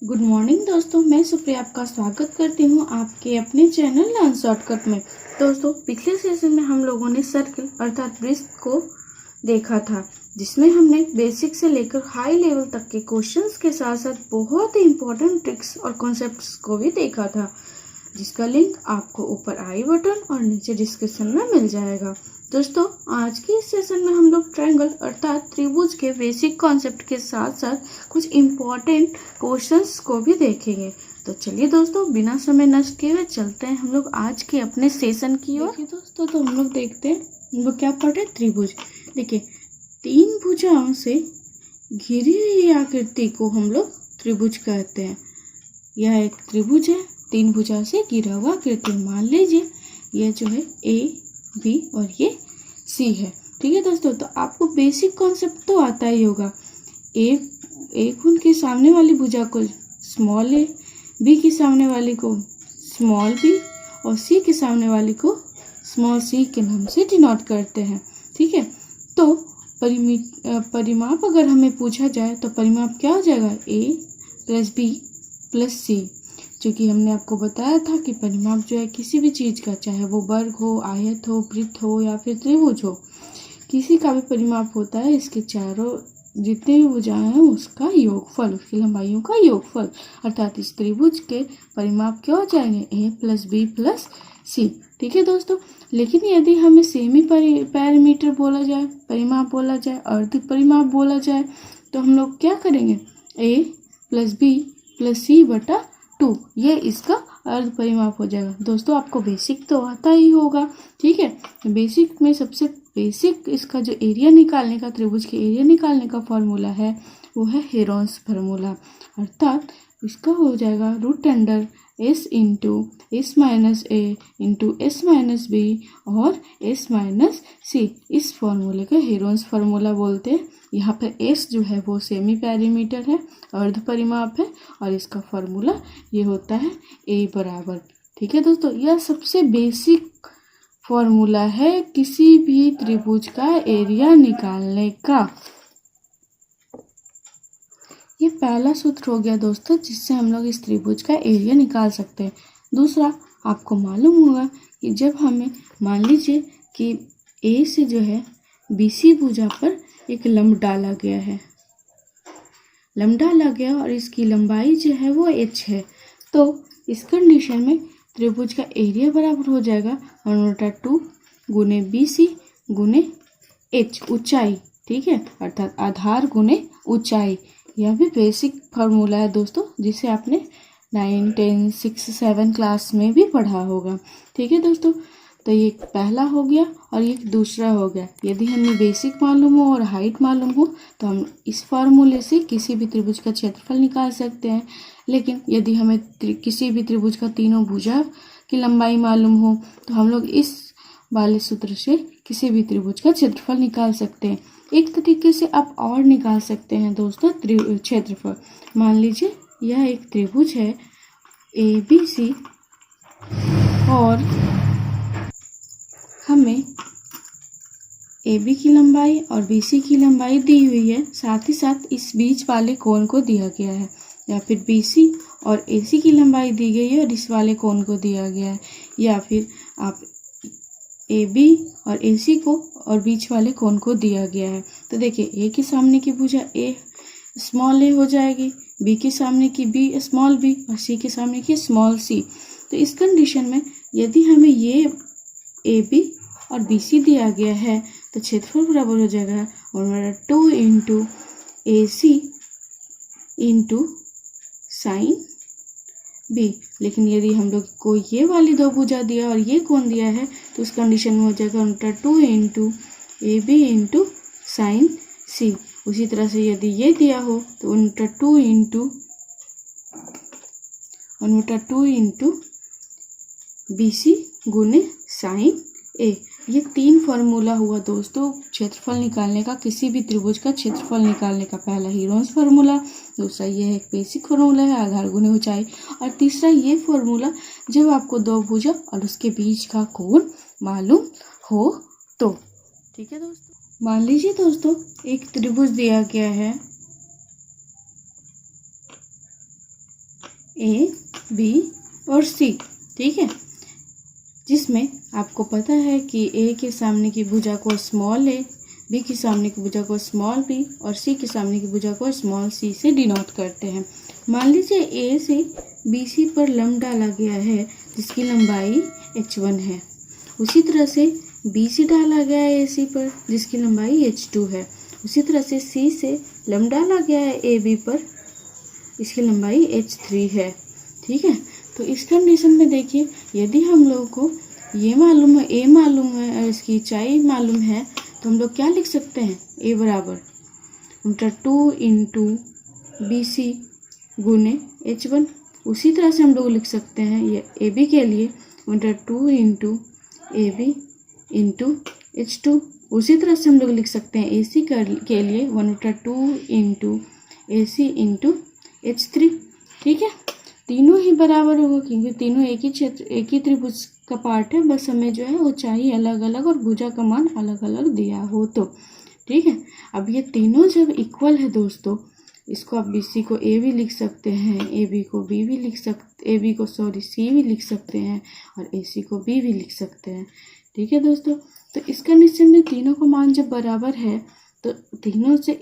Good morning दोस्तों, मैं सुप्रिया आपका स्वागत करती हूँ आपके अपने चैनल लर्न शॉर्टकट में। दोस्तों, पिछले सेशन में हम लोगों ने सर्कल अर्थात वृत्त को देखा था, जिसमें हमने बेसिक से लेकर हाई लेवल तक के क्वेश्चंस के साथ साथ बहुत ही इंपॉर्टेंट ट्रिक्स और कॉन्सेप्ट्स को भी देखा था, जिसका लिंक आपको ऊपर आई बटन और नीचे डिस्क्रिप्शन में मिल जाएगा। दोस्तों, आज की इस सेशन में हम लोग ट्रायंगल अर्थात त्रिभुज के बेसिक कॉन्सेप्ट के साथ साथ कुछ इम्पोर्टेंट क्वेश्चंस को भी देखेंगे। तो चलिए दोस्तों, बिना समय नष्ट किए हुए चलते हैं हम लोग आज के अपने सेशन की ओर। दोस्तों, तो हम लोग देखते हैं हम लोग क्या पढ़े। त्रिभुज, देखिए, तीन भुजाओं से घिरी हुई आकृति को हम लोग त्रिभुज कहते हैं। यह एक त्रिभुज है, तीन भुजाओं से घिरा हुआ आकृति। मान लीजिए यह जो है ए, बी और ये सी है। ठीक है दोस्तों, तो आपको बेसिक कॉन्सेप्ट तो आता ही होगा। ए खून के सामने वाली भुजा को स्मॉल ए, बी के सामने वाली को स्मॉल बी और सी के सामने वाली को स्मॉल सी के नाम से डिनोट करते हैं। ठीक है, तो परिमाप अगर हमें पूछा जाए तो परिमाप क्या हो जाएगा? ए प्लस बी प्लस सी, जो कि हमने आपको बताया था कि परिमाप जो है किसी भी चीज़ का, चाहे वो वर्ग हो, आयत हो, वृत्त हो या फिर त्रिभुज हो, किसी का भी परिमाप होता है इसके चारों जितने भी भुजाएं हैं उसका योगफल, उसकी लंबाइयों का योगफल। अर्थात इस त्रिभुज के परिमाप क्या हो जाएंगे? ए प्लस बी प्लस सी। ठीक है दोस्तों, लेकिन यदि हमें सेमी पैरामीटर बोला जाए, परिमाप बोला जाए, अर्ध परिमाप बोला जाए, तो हम लोग क्या करेंगे? ए प्लस बी प्लस सी बटा 2, ये इसका अर्ध परिमाप हो जाएगा। दोस्तों, आपको बेसिक तो आता ही होगा। ठीक है, बेसिक में सबसे बेसिक इसका जो एरिया निकालने का, त्रिभुज के एरिया निकालने का फॉर्मूला है वो है हेरोन्स फार्मूला। अर्थात इसका हो जाएगा root under S into S minus A into S minus B और एस माइनस सी। इस फॉर्मूले को हेरोन्स फार्मूला बोलते हैं। यहाँ पर एस जो है वो सेमी पैरामीटर है, अर्ध परिमाप है, और इसका फॉर्मूला ये होता है ए बराबर। ठीक है दोस्तों, यह सबसे बेसिक फॉर्मूला है किसी भी त्रिभुज का एरिया निकालने का। ये पहला सूत्र हो गया दोस्तों, जिससे हम लोग इस त्रिभुज का एरिया निकाल सकते हैं। दूसरा, आपको मालूम होगा कि जब हमें मान लीजिए कि ए से जो है बीसी भुजा पर एक लंब डाला गया है, लंब डाला गया और इसकी लंबाई जो है वो h है, तो इस कंडीशन में त्रिभुज का एरिया बराबर हो जाएगा 1/2 गुने BC गुने h, ऊंचाई। ठीक है, अर्थात आधार गुने ऊंचाई। यह भी बेसिक फार्मूला है दोस्तों, जिसे आपने 9, 10, 6, 7 क्लास में भी पढ़ा होगा। ठीक है दोस्तों, तो ये पहला हो गया और ये दूसरा हो गया। यदि हमें बेसिक मालूम हो और हाइट मालूम हो तो हम इस फार्मूले से किसी भी त्रिभुज का क्षेत्रफल निकाल सकते हैं। लेकिन यदि हमें किसी भी त्रिभुज का तीनों भुजा की लंबाई मालूम हो तो हम लोग इस वाले सूत्र से किसी भी त्रिभुज का क्षेत्रफल निकाल सकते हैं। एक तरीके से आप और निकाल सकते हैं दोस्तों क्षेत्रफल। मान लीजिए यह एक त्रिभुज है ABC और हमें AB की लंबाई और BC की लंबाई दी हुई है, साथ ही साथ इस बीच वाले कोण को दिया गया है, या फिर BC और AC की लंबाई दी गई है और इस वाले कोण को दिया गया है, या फिर आप AB और AC को और बीच वाले कोण को दिया गया है। तो देखिए, A के सामने की भुजा A स्मॉल a हो जाएगी, B के सामने की B स्मॉल b और C के सामने की स्मॉल c। तो इस कंडीशन में यदि हमें ये AB और BC दिया गया है तो क्षेत्रफल बराबर हो जाएगा 1/2 into AC into sine B। लेकिन यदि हम लोग को ये वाली दो भुजा दिया और ये कोण दिया है तो उस कंडीशन में हो जाएगा 1/2 into AB into sine C। उसी तरह से यदि ये दिया हो तो 1/2 इंटू BC गुने साइन A। ये तीन फार्मूला हुआ दोस्तों क्षेत्रफल निकालने का, किसी भी त्रिभुज का क्षेत्रफल निकालने का। पहला हेरोन्स फार्मूला, दूसरा ये एक बेसिक फार्मूला है आधार गुने ऊंचाई, और तीसरा ये फार्मूला जब आपको दो भुजा और उसके बीच का कोण मालूम हो तो। ठीक है दोस्तों, मान लीजिए दोस्तों एक त्रिभुज दिया गया है ए, बी और सी, ठीक है, जिसमें आपको पता है कि ए के सामने की भुजा को स्मॉल ए, बी के सामने की भुजा को स्मॉल बी और सी के सामने की भुजा को स्मॉल सी से डिनोट करते हैं। मान लीजिए ए से बी सी पर लंब डाला गया है जिसकी लंबाई h1 है। उसी तरह से बी सी डाला गया है ए सी पर जिसकी लंबाई h2 है। उसी तरह से सी से लंब डाला गया है ए बी पर, इसकी लंबाई h3 है, ठीक है। तो इस कंडीशन में देखिए, यदि हम लोगों को ये मालूम है, ए मालूम है और इसकी ऊंचाई मालूम है, तो हम लोग क्या लिख सकते हैं, ए बराबर √2 इंटू बी सी गुने h1। उसी तरह से हम लोग लिख सकते हैं ये ए बी के लिए √2 into A B into h2। उसी तरह से हम लोग लिख सकते हैं ए सी के लिए 1/2 इंटू ए सी इंटू h3, ठीक है। तीनों ही बराबर होगा क्योंकि तीनों एक ही क्षेत्र, एक ही त्रिभुज का पार्ट है, बस हमें जो है ऊंचाई अलग अलग और भुजा का मान अलग अलग दिया हो तो, ठीक है। अब ये तीनों जब इक्वल है दोस्तों, इसको आप बी सी को ए भी लिख सकते हैं, ए बी को बी भी लिख सकते, ए बी को सी भी लिख सकते हैं और ए सी को बी भी लिख सकते हैं, ठीक है दोस्तों। तो इस कंडीशन में तीनों का मान जब बराबर है तो तीनों से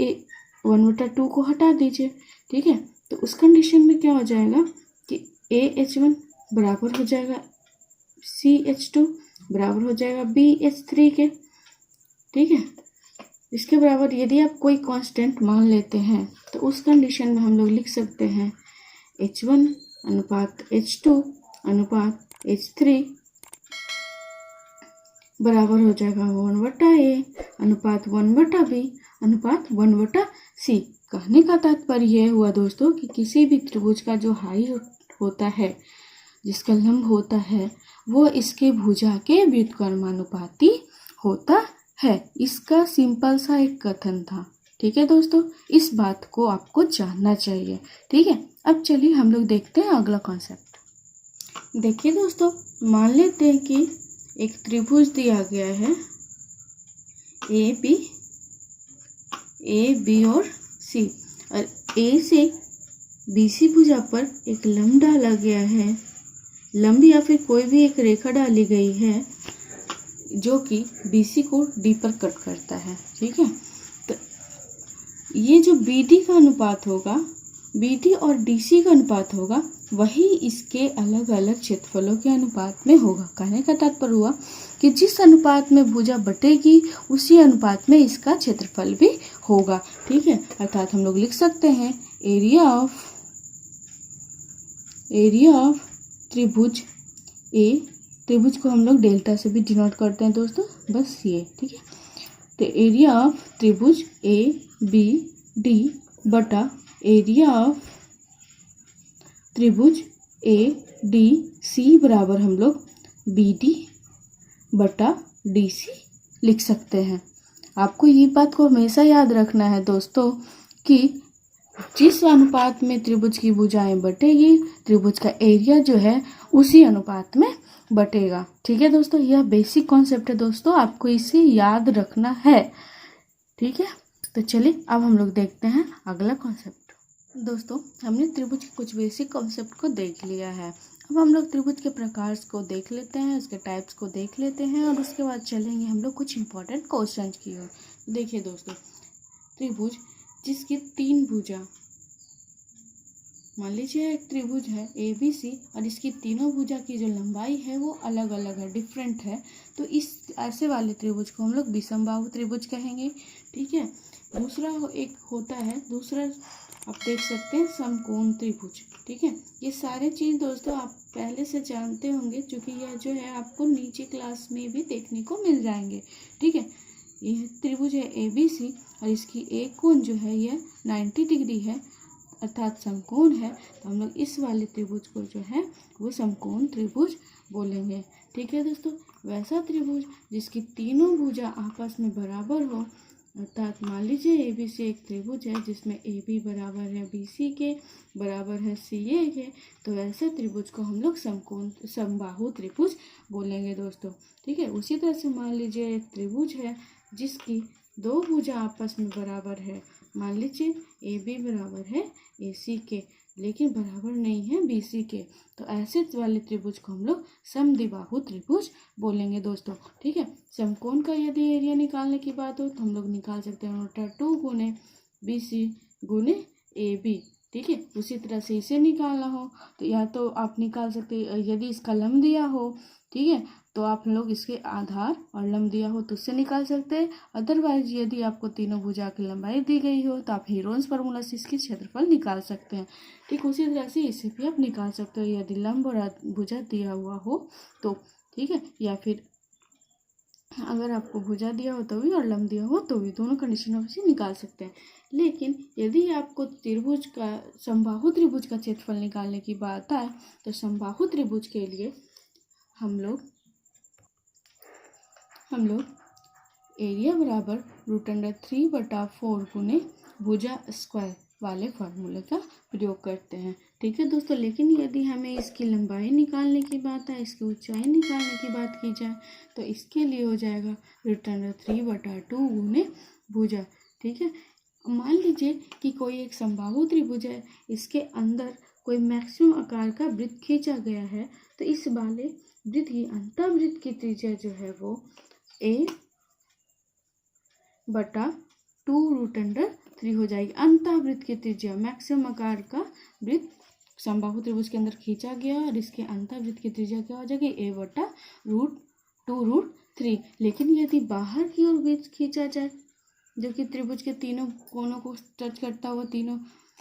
1/2 को हटा दीजिए, ठीक है। तो उस कंडीशन में क्या हो जाएगा कि AH1 बराबर हो जाएगा CH2 बराबर हो जाएगा BH3 के, ठीक है। इसके बराबर यदि आप कोई कांस्टेंट मान लेते हैं तो उस कंडीशन में हम लोग लिख सकते हैं H1 अनुपात H2 अनुपात H3 बराबर हो जाएगा 1/A अनुपात 1/B अनुपात 1/C। कहने का तात्पर्य यह हुआ दोस्तों कि किसी भी त्रिभुज का जो हाइट होता है, जिसका लंब होता है, वो इसके भुजा के व्युत्क्रमानुपाती होता है। इसका सिंपल सा एक कथन था, ठीक है दोस्तों। इस बात को आपको जानना चाहिए, ठीक है। अब चलिए हम लोग देखते हैं अगला कॉन्सेप्ट। देखिए दोस्तों, मान लेते हैं कि एक त्रिभुज दिया गया है ए बी और सी, और ए से बी सी भुजा पर एक लंब डाला गया है, लंब या फिर कोई भी एक रेखा डाली गई है जो कि बी सी को डी पर कट करता है, ठीक है। तो ये जो बी डी का अनुपात होगा, बी डी और डी सी का अनुपात होगा, वही इसके अलग अलग क्षेत्रफलों के अनुपात में होगा। कहने का तात्पर्य हुआ कि जिस अनुपात में भुजा बटेगी उसी अनुपात में इसका क्षेत्रफल भी होगा, ठीक है। अर्थात हम लोग लिख सकते हैं एरिया ऑफ त्रिभुज ए, त्रिभुज को हम लोग डेल्टा से भी डिनोट करते हैं दोस्तों, बस ये, ठीक है। तो एरिया ऑफ त्रिभुज ए बी डी बटा एरिया ऑफ त्रिभुज ए डी सी बराबर हम लोग बी डी बटा डी सी लिख सकते हैं। आपको ये बात को हमेशा याद रखना है दोस्तों कि जिस अनुपात में त्रिभुज की भुजाएं बटेगी, त्रिभुज का एरिया जो है उसी अनुपात में बटेगा, ठीक है दोस्तों। यह बेसिक कॉन्सेप्ट है दोस्तों, आपको इसे याद रखना है, ठीक है। तो चलिए अब हम लोग देखते हैं अगला कॉन्सेप्ट। दोस्तों, हमने त्रिभुज के कुछ बेसिक कॉन्सेप्ट को देख लिया है। अब हम लोग त्रिभुज के प्रकार को देख लेते हैं, उसके टाइप्स को देख लेते हैं और उसके बाद चलेंगे हम लोग कुछ इंपॉर्टेंट क्वेश्चंस की ओर। देखिए दोस्तों, त्रिभुज जिसकी 3 भुजा, मान लीजिए एक त्रिभुज है ABC और इसकी तीनों भुजा की जो लंबाई है वो अलग अलग है, डिफरेंट है, तो इस ऐसे वाले त्रिभुज को हम लोग विषमबाहु त्रिभुज कहेंगे, ठीक है। दूसरा एक होता है, दूसरा आप देख सकते हैं समकोण त्रिभुज, ठीक है। ये सारे चीज़ दोस्तों आप पहले से जानते होंगे, क्योंकि यह जो है आपको नीचे क्लास में भी देखने को मिल जाएंगे, ठीक है। यह त्रिभुज है ABC और इसकी एक कोण जो है यह 90 डिग्री है, अर्थात समकोण है, तो हम लोग इस वाले त्रिभुज को जो है वो समकोण त्रिभुज बोलेंगे, ठीक है दोस्तों। वैसा त्रिभुज जिसकी तीनों भुजा आपस में बराबर हो, अर्थात मान लीजिए ABC एक त्रिभुज है जिसमें AB बराबर है BC के, बराबर है CA के, तो ऐसे त्रिभुज को हम लोग समबाहु त्रिभुज बोलेंगे दोस्तों, ठीक है। उसी तरह से मान लीजिए एक त्रिभुज है जिसकी 2 भुजा आपस में बराबर है, मान लीजिए AB बराबर है AC के, लेकिन बराबर नहीं है BC के। तो ऐसे वाले त्रिभुज को हम लोग समद्विबाहु त्रिभुज बोलेंगे दोस्तों। ठीक है, समकोण का यदि एरिया निकालने की बात हो तो हम लोग निकाल सकते हैं √2 गुने BC गुने AB। ठीक है, उसी तरह से इसे निकालना हो तो या तो आप निकाल सकते हैं, यदि इसका लंब दिया हो, ठीक है, तो आप लोग इसके आधार और लंब दिया हो तो उससे निकाल सकते हैं। अदरवाइज यदि आपको तीनों भुजा की लंबाई दी गई हो तो आप हीरोन्स फार्मूला से इसकी क्षेत्रफल निकाल सकते हैं। ठीक उसी तरह से इसे भी आप निकाल सकते हो यदि लंब और भुजा दिया हुआ हो तो। ठीक है, या फिर अगर आपको भुजा दिया हो तो भी और लंब दिया हो तो भी, दोनों कंडीशनों से निकाल सकते हैं। लेकिन यदि आपको त्रिभुज का समबाहु त्रिभुज का क्षेत्रफल निकालने की बात आए तो समबाहु त्रिभुज के लिए हम लोग एरिया बराबर √3/4 गुने भुजा स्क्वायर वाले फार्मूले का प्रयोग करते हैं। ठीक है दोस्तों, लेकिन यदि हमें इसकी लंबाई निकालने की बात है, इसकी ऊंचाई निकालने की बात की जाए तो इसके लिए हो जाएगा √3/2 गुने भुजा। ठीक है, मान लीजिए कि कोई एक समबाहु त्रिभुज है, इसके अंदर कोई मैक्सिमम आकार का वृत्त खींचा गया है, तो इस वाले वृत्त की अंतःवृत्त की त्रिज्या जो है वो a/2√3 हो जाएगी। अंतःवृत्त की त्रिज्या, मैक्सिमम आकार का वृत्त समबाहु त्रिभुज के अंदर खींचा गया और इसके अंतःवृत्त की त्रिज्या क्या हो जाएगी, a/2√3। लेकिन यदि बाहर की ओर वृत्त खींचा जाए जो कि त्रिभुज के तीनों कोनों को टच करता हुआ, तीनों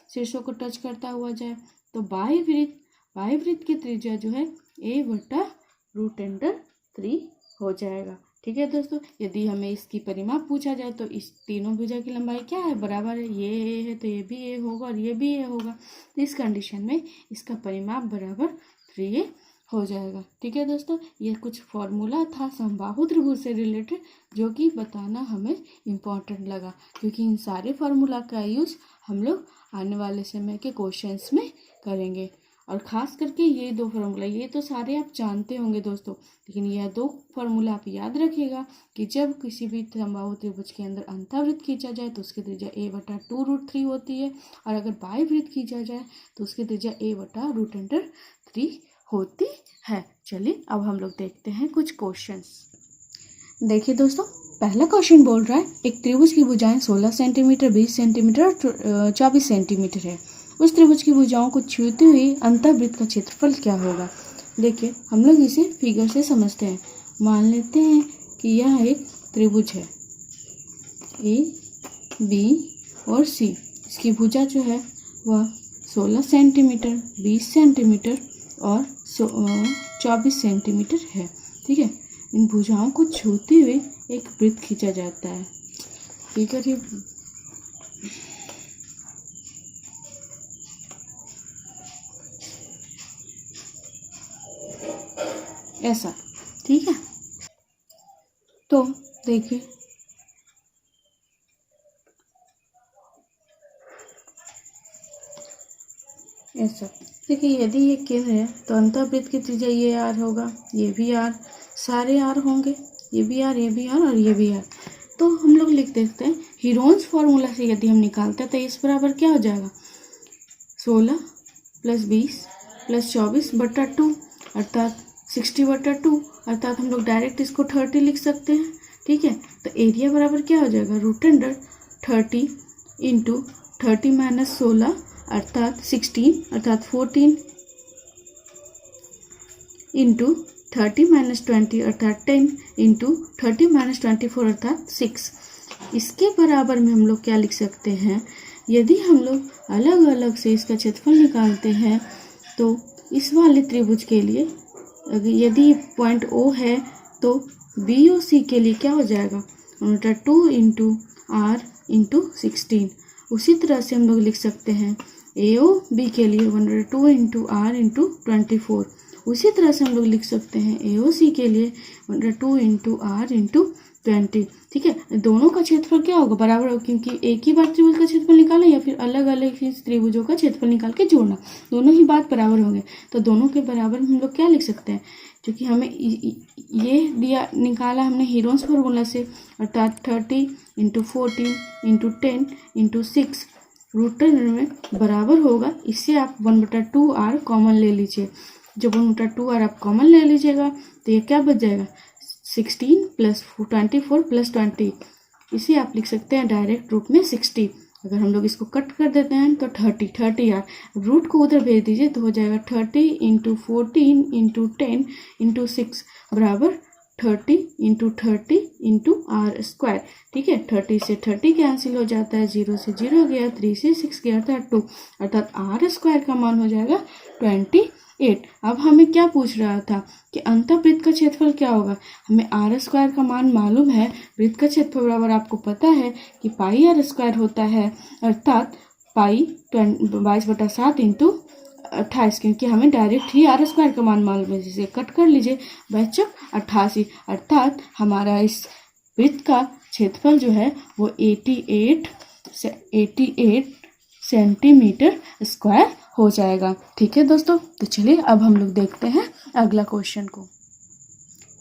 शीर्षों को टच करता हुआ जाए, तो बाह्य वृत्त की त्रिज्या जो है a/√3 हो जाएगा। ठीक है दोस्तों, यदि हमें इसकी परिमाप पूछा जाए तो इस तीनों भुजा की लंबाई क्या है, बराबर है, ये ए है तो ये भी ए होगा और ये भी ए होगा। तो इस कंडीशन में इसका परिमाप बराबर 3a हो जाएगा। ठीक है दोस्तों, ये कुछ फॉर्मूला था समबाहु त्रिभुज से रिलेटेड जो कि बताना हमें इम्पोर्टेंट लगा, क्योंकि इन सारे फार्मूला का यूज़ हम लोग आने वाले समय के क्वेश्चंस में करेंगे। और ख़ास करके ये 2 फार्मूला, ये तो सारे आप जानते होंगे दोस्तों, लेकिन यह 2 फार्मूला आप याद रखिएगा कि जब किसी भी समबाहु त्रिभुज के अंदर अंतःवृत्त खींचा जाए तो उसकी त्रिज्या a/2√3 होती है, और अगर बाह्य वृत्त खींचा जाए तो उसकी त्रिज्या a/√3 होती है। चलिए अब हम लोग देखते हैं कुछ क्वेश्चंस। देखिए दोस्तों, पहला क्वेश्चन बोल रहा है एक त्रिभुज की भुजाएं 16 सेंटीमीटर, 20 सेंटीमीटर और 24 सेंटीमीटर है। उस त्रिभुज की भुजाओं को छूते हुए अंतःवृत्त का क्षेत्रफल क्या होगा। देखिए, हम लोग इसे फिगर से समझते हैं। मान लेते हैं कि यह एक त्रिभुज है A, B और C। इसकी भुजा जो है वह 16 सेंटीमीटर, 20 सेंटीमीटर और 24 सेंटीमीटर है। ठीक है, इन भुजाओं को छूते हुए एक वृत्त खींचा जाता है। ठीक है, ऐसा। ठीक है, तो देखिए ऐसा। देखिए, यदि ये केंद्र है तो अंतःवृत्त की त्रिज्या ये r होगा, ये भी r, सारे r होंगे, ये भी r, ये भी r और ये भी r। तो हम लोग लिख देते हैं हीरोन्स फार्मूला से यदि हम निकालते हैं तो इस बराबर क्या हो जाएगा, 16 + 20 + 24/2 अर्थात 60/2, अर्थात हम लोग डायरेक्ट इसको 30 लिख सकते हैं। ठीक है, तो एरिया बराबर क्या हो जाएगा, √30 × 30 - 16 अर्थात 16 अर्थात 14 × 30 - 20 अर्थात 10 × 30 - 24 अर्थात 6। इसके बराबर में हम लोग क्या लिख सकते हैं, यदि हम लोग अलग अलग से इसका क्षेत्रफल निकालते हैं तो इस वाले त्रिभुज के लिए यदि पॉइंट O है तो BOC के लिए क्या हो जाएगा, √2 × r × 16। उसी तरह से हम लोग लिख सकते हैं AOB के लिए √2 × r × 24। उसी तरह से हम लोग लिख सकते हैं AOC के लिए √2 × r × 20। ठीक है, दोनों का क्षेत्रफल क्या होगा, बराबर होगा, क्योंकि एक ही बार त्रिभुज का क्षेत्रफल निकालना या फिर अलग अलग ही त्रिभुजों का क्षेत्रफल निकाल के जोड़ना, दोनों ही बात बराबर होंगे। तो दोनों के बराबर हम लोग क्या लिख सकते हैं, क्योंकि हमें ये दिया निकाला हमने हीरोन्स फार्मूला से, अर्थात 30 × 14 × 10 × 6 रूट में बराबर होगा, इससे आप 1/2r कॉमन ले लीजिए। जब 1/2r आप कॉमन ले लीजिएगा तो ये क्या बच जाएगा, 16 + 24 + 20। इसे आप लिख सकते हैं डायरेक्ट रूप में 60। अगर हम लोग इसको कट कर देते हैं तो 30r, रूट को उधर भेज दीजिए तो हो जाएगा 30 × 14 × 10 × 6 बराबर 30 × 30 × r²। ठीक है, 30 से 30 कैंसिल हो जाता है, 0 से 0 गया, 3 से 6 गया अर्थात 2, अर्थात r² का मान हो जाएगा 28। अब हमें क्या पूछ रहा था कि अंतःवृत्त का क्षेत्रफल क्या होगा। हमें r² का मान मालूम है, वृत्त का क्षेत्रफल बराबर आपको पता है कि πr² होता है, अर्थात पाई 22/7 × 28, क्योंकि हमें डायरेक्ट ही r² का मान मालूम है, जिसे कट कर लीजिए बच्चों 88। अर्थात हमारा इस वृत्त का क्षेत्रफल जो है वो 88 सेंटीमीटर² हो जाएगा। ठीक है दोस्तों, तो चलिए अब हम लोग देखते हैं अगला क्वेश्चन को।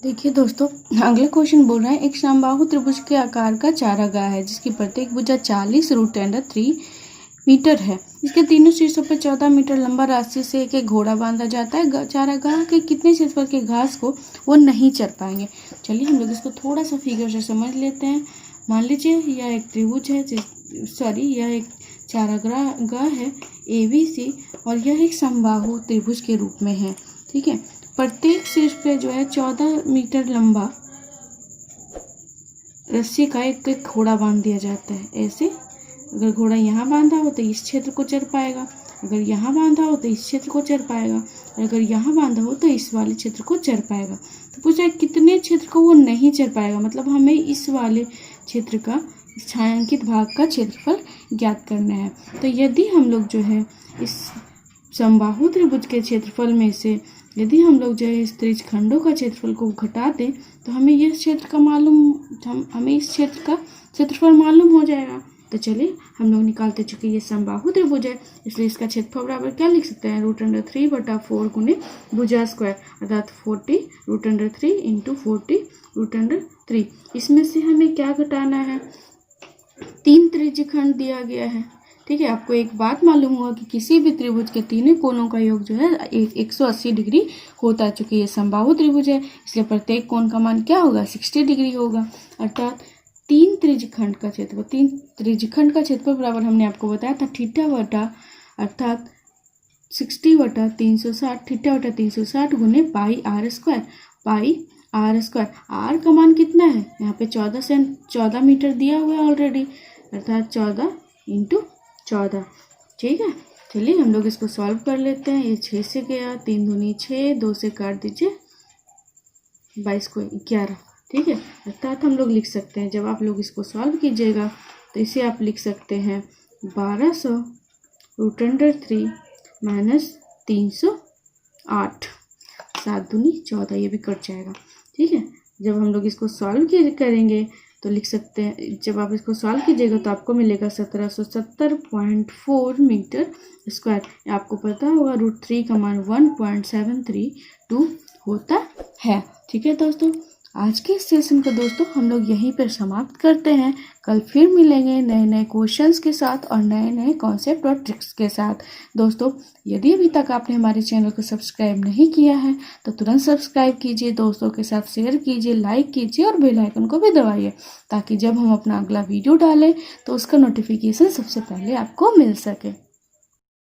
देखिए दोस्तों, अगला क्वेश्चन बोल रहा है एक समबाहु त्रिभुज के आकार का चारागाह है जिसकी प्रत्येक भुजा 40 √3 मीटर है। इसके तीनों शीर्षों पर 14 मीटर लंबा रस्सी से एक घोड़ा बांधा जाता है। चारागाह के कितने क्षेत्रफल के घास को वो नहीं चर पाएंगे। चलिए हम लोग इसको थोड़ा सा फिगर से समझ लेते हैं। मान लीजिए यह एक त्रिभुज है, यह एक चारागाह है ABC और यह एक समबाहु त्रिभुज के रूप में है। ठीक है, प्रत्येक शीर्ष पे जो है 14 मीटर लंबा रस्सी का एक घोड़ा बांध दिया जाता है। ऐसे अगर घोड़ा यहाँ बांधा हो तो इस क्षेत्र को चर पाएगा, अगर यहाँ बांधा हो तो इस क्षेत्र को चर पाएगा, और अगर यहाँ बांधा हो तो इस वाले क्षेत्र को चर पाएगा। तो पूछा है कितने क्षेत्र को वो नहीं चर पाएगा, मतलब हमें इस वाले क्षेत्र का छायांकित भाग का क्षेत्रफल ज्ञात करना है। तो यदि हम लोग जो है इस समबाहु त्रिभुज के क्षेत्रफल में से यदि हम लोग जो है इस त्रिज्यखंडों का क्षेत्रफल को घटा दें तो हमें यह क्षेत्र का हमें इस क्षेत्र का क्षेत्रफल मालूम हो जाएगा। तो चलिए हम लोग निकालते, चुके ये समबाहु त्रिभुज है इसलिए इसका क्षेत्रफल बराबर क्या लिख सकते हैं, √3/4 गुने भुजा² अर्थात 40 √3 × 40 √3। इसमें से हमें क्या घटाना है, 3 त्रिज्यखंड दिया गया है। ठीक है, आपको एक बात मालूम होगा कि किसी भी त्रिभुज के तीनों कोणों का योग जो है 180 डिग्री होता है। चूंकि ये समबाहु त्रिभुज है इसलिए प्रत्येक कोण का मान क्या होगा, 60 डिग्री होगा। अर्थात 3 त्रिज्यखंड का क्षेत्रफल, 3 त्रिज्यखंड का क्षेत्रफल बराबर हमने आपको बताया था θ अर्थात 60/360 θ/360 गुने πr²। πr², r का मान कितना है, यहाँ पे 14 मीटर दिया हुआ है ऑलरेडी, अर्थात 14 × 14। ठीक है, चलिए हम लोग इसको सॉल्व कर लेते हैं। ये 6 से गया, 3 दूनी 6, 2 से काट दीजिए, 22 को 11। ठीक है, अर्थात हम लोग लिख सकते हैं, जब आप लोग इसको सॉल्व कीजिएगा तो इसे आप लिख सकते हैं 1200 √3 - 308, 7 दूनी 14, ये भी कट जाएगा। ठीक है, जब हम लोग इसको सॉल्व करेंगे तो लिख सकते हैं, जब आप इसको सॉल्व कीजिएगा तो आपको मिलेगा 1770.4 मीटर²। आपको पता होगा √3 का मान 1.732 होता है। ठीक है दोस्तों, आज के इस सेशन को दोस्तों हम लोग यहीं पर समाप्त करते हैं। कल फिर मिलेंगे नए नए क्वेश्चंस के साथ और नए नए कॉन्सेप्ट और ट्रिक्स के साथ। दोस्तों यदि अभी तक आपने हमारे चैनल को सब्सक्राइब नहीं किया है तो तुरंत सब्सक्राइब कीजिए, दोस्तों के साथ शेयर कीजिए, लाइक कीजिए और बेल आइकन को भी दबाइए ताकि जब हम अपना अगला वीडियो डालें तो उसका नोटिफिकेशन सबसे पहले आपको मिल सके।